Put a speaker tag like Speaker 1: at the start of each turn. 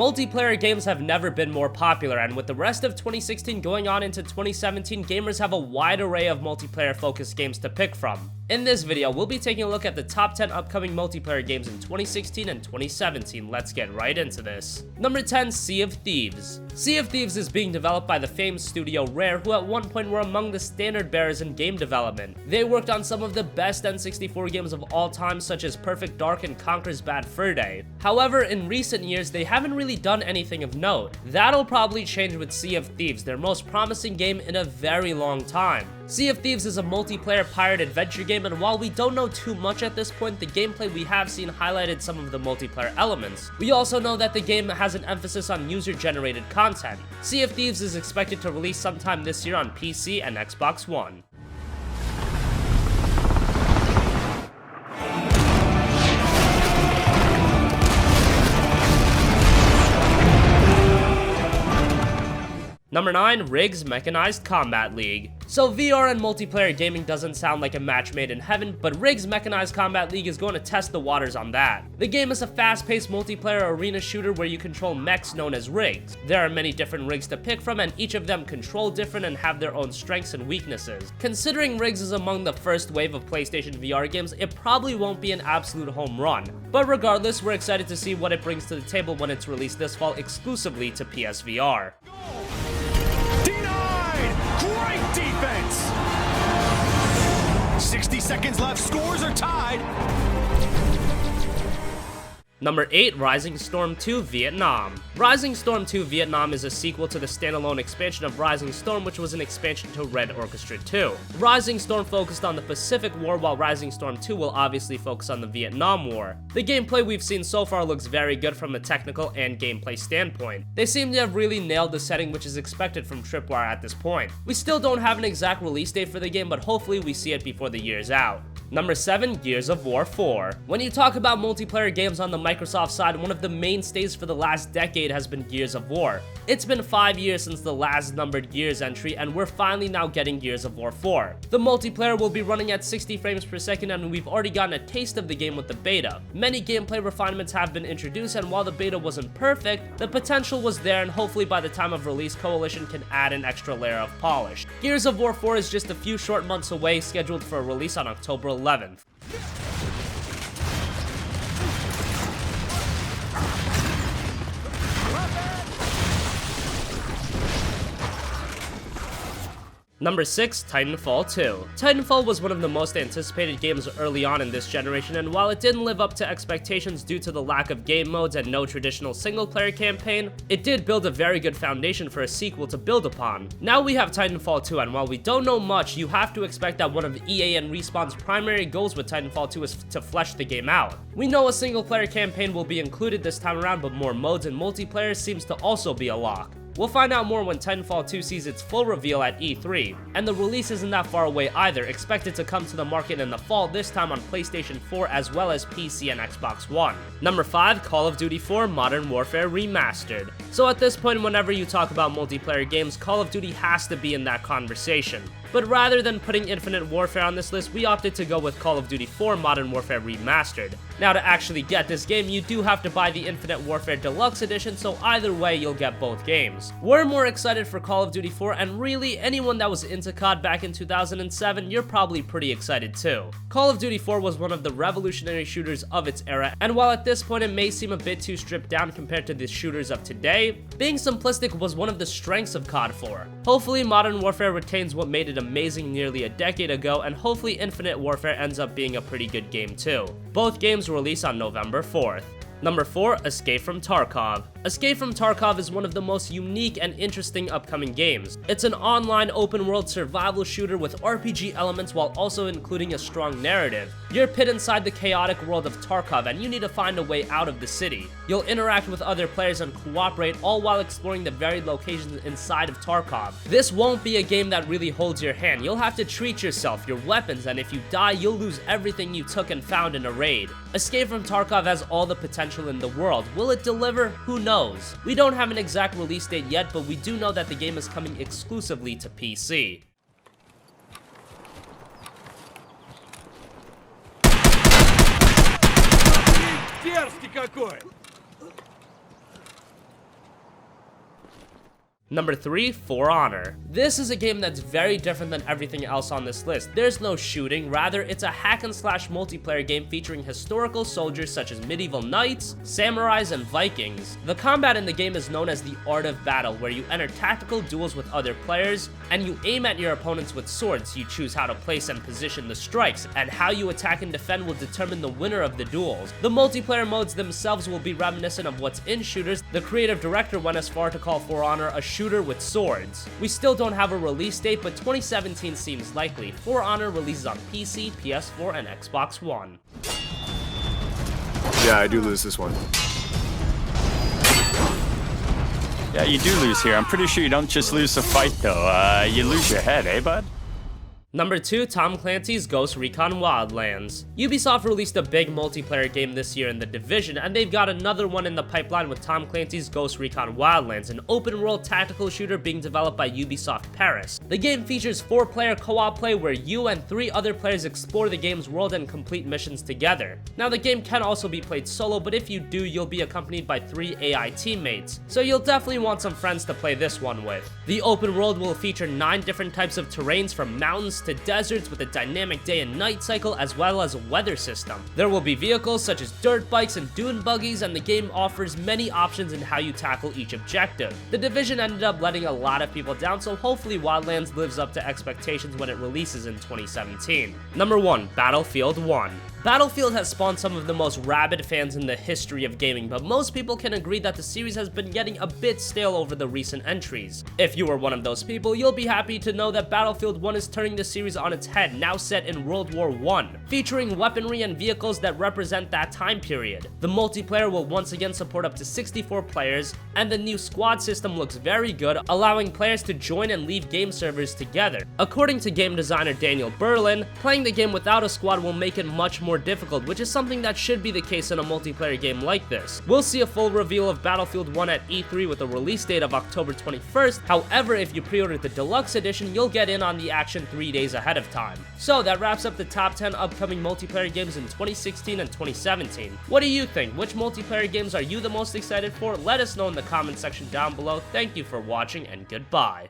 Speaker 1: Multiplayer games have never been more popular, and with the rest of 2016 going on into 2017, gamers have a wide array of multiplayer-focused games to pick from. In this video, we'll be taking a look at the top 10 upcoming multiplayer games in 2016 and 2017. Let's get right into this. Number 10, Sea of Thieves. Sea of Thieves is being developed by the famed studio Rare, who at one point were among the standard bearers in game development. They worked on some of the best N64 games of all time, such as Perfect Dark and Conker's Bad Fur Day. However, in recent years, they haven't really done anything of note. That'll probably change with Sea of Thieves, their most promising game in a very long time. Sea of Thieves is a multiplayer pirate adventure game, and while we don't know too much at this point, the gameplay we have seen highlighted some of the multiplayer elements. We also know that the game has an emphasis on user-generated content. Sea of Thieves is expected to release sometime this year on PC and Xbox One. Number 9, Rig's Mechanized Combat League. So VR and multiplayer gaming doesn't sound like a match made in heaven, but Rig's Mechanized Combat League is going to test the waters on that. The game is a fast-paced multiplayer arena shooter where you control mechs known as rigs. There are many different rigs to pick from, and each of them control different and have their own strengths and weaknesses. Considering Rigs is among the first wave of PlayStation VR games, it probably won't be an absolute home run. But regardless, we're excited to see what it brings to the table when it's released this fall exclusively to PSVR.
Speaker 2: Great defense! 60 seconds left, scores are tied.
Speaker 1: Number 8, Rising Storm 2 Vietnam. Rising Storm 2 Vietnam is a sequel to the standalone expansion of Rising Storm, which was an expansion to Red Orchestra 2. Rising Storm focused on the Pacific War, while Rising Storm 2 will obviously focus on the Vietnam War. The gameplay we've seen so far looks very good from a technical and gameplay standpoint. They seem to have really nailed the setting, which is expected from Tripwire at this point. We still don't have an exact release date for the game, but hopefully we see it before the year's out. Number 7, Gears of War 4. When you talk about multiplayer games on the Microsoft side, one of the mainstays for the last decade has been Gears of War. It's been 5 years since the last numbered Gears entry, and we're finally now getting Gears of War 4. The multiplayer will be running at 60 frames per second, and we've already gotten a taste of the game with the beta. Many gameplay refinements have been introduced, and while the beta wasn't perfect, the potential was there, and hopefully by the time of release, Coalition can add an extra layer of polish. Gears of War 4 is just a few short months away, scheduled for a release on October 11th. Number 6, Titanfall 2. Titanfall was one of the most anticipated games early on in this generation, and while it didn't live up to expectations due to the lack of game modes and no traditional single-player campaign, it did build a very good foundation for a sequel to build upon. Now we have Titanfall 2, and while we don't know much, you have to expect that one of EA and Respawn's primary goals with Titanfall 2 is to flesh the game out. We know a single-player campaign will be included this time around, but more modes and multiplayer seems to also be a lock. We'll find out more when Titanfall 2 sees its full reveal at E3, and the release isn't that far away either, expected to come to the market in the fall, this time on PlayStation 4 as well as PC and Xbox One. Number 5, Call of Duty 4 Modern Warfare Remastered. So at this point, whenever you talk about multiplayer games, Call of Duty has to be in that conversation. But rather than putting Infinite Warfare on this list, we opted to go with Call of Duty 4 Modern Warfare Remastered. Now to actually get this game, you do have to buy the Infinite Warfare Deluxe Edition, so either way, you'll get both games. We're more excited for Call of Duty 4, and really, anyone that was into COD back in 2007, you're probably pretty excited too. Call of Duty 4 was one of the revolutionary shooters of its era, and while at this point it may seem a bit too stripped down compared to the shooters of today, being simplistic was one of the strengths of COD 4. Hopefully Modern Warfare retains what made it amazing nearly a decade ago, and hopefully Infinite Warfare ends up being a pretty good game too. Both games release on November 4th. Number 4, Escape from Tarkov. Escape from Tarkov is one of the most unique and interesting upcoming games. It's an online open-world survival shooter with RPG elements while also including a strong narrative. You're put inside the chaotic world of Tarkov, and you need to find a way out of the city. You'll interact with other players and cooperate, all while exploring the varied locations inside of Tarkov. This won't be a game that really holds your hand. You'll have to treat yourself, your weapons, and if you die, you'll lose everything you took and found in a raid. Escape from Tarkov has all the potential in the world. Will it deliver? Who knows? We don't have an exact release date yet, but we do know that the game is coming exclusively to PC.
Speaker 3: Дерзкий какой!
Speaker 1: Number 3, For Honor. This is a game that's very different than everything else on this list. There's no shooting, rather it's a hack and slash multiplayer game featuring historical soldiers such as medieval knights, samurais, and Vikings. The combat in the game is known as the Art of Battle, where you enter tactical duels with other players, and you aim at your opponents with swords. You choose how to place and position the strikes, and how you attack and defend will determine the winner of the duels. The multiplayer modes themselves will be reminiscent of what's in shooters. The creative director went as far to call For Honor a shooter with swords. We still don't have a release date, but 2017 seems likely. For Honor releases on PC, PS4, and Xbox One.
Speaker 3: Yeah, I do lose this one.
Speaker 4: Yeah, you do lose here. I'm pretty sure you don't just lose the fight, though. You lose your head, eh, bud?
Speaker 1: Number 2, Tom Clancy's Ghost Recon Wildlands. Ubisoft released a big multiplayer game this year in The Division, and they've got another one in the pipeline with Tom Clancy's Ghost Recon Wildlands, an open-world tactical shooter being developed by Ubisoft Paris. The game features 4-player co-op play where you and 3 other players explore the game's world and complete missions together. Now, the game can also be played solo, but if you do, you'll be accompanied by 3 AI teammates, so you'll definitely want some friends to play this one with. The open world will feature 9 different types of terrains, from mountains to deserts, with a dynamic day and night cycle as well as a weather system. There will be vehicles such as dirt bikes and dune buggies, and the game offers many options in how you tackle each objective. The Division ended up letting a lot of people down, so hopefully Wildlands lives up to expectations when it releases in 2017. Number 1, Battlefield 1. Battlefield has spawned some of the most rabid fans in the history of gaming, but most people can agree that the series has been getting a bit stale over the recent entries. If you are one of those people, you'll be happy to know that Battlefield 1 is turning the series on its head, now set in World War I, featuring weaponry and vehicles that represent that time period. The multiplayer will once again support up to 64 players, and the new squad system looks very good, allowing players to join and leave game servers together. According to game designer Daniel Berlin, playing the game without a squad will make it much more difficult, which is something that should be the case in a multiplayer game like this. We'll see a full reveal of Battlefield 1 at E3 with a release date of October 21st. However, if you pre-order the deluxe edition, you'll get in on the action 3 days ahead of time. So that wraps up the top 10 upcoming multiplayer games in 2016 and 2017. What do you think? Which multiplayer games are you the most excited for? Let us know in the comment section down below. Thank you for watching, and goodbye.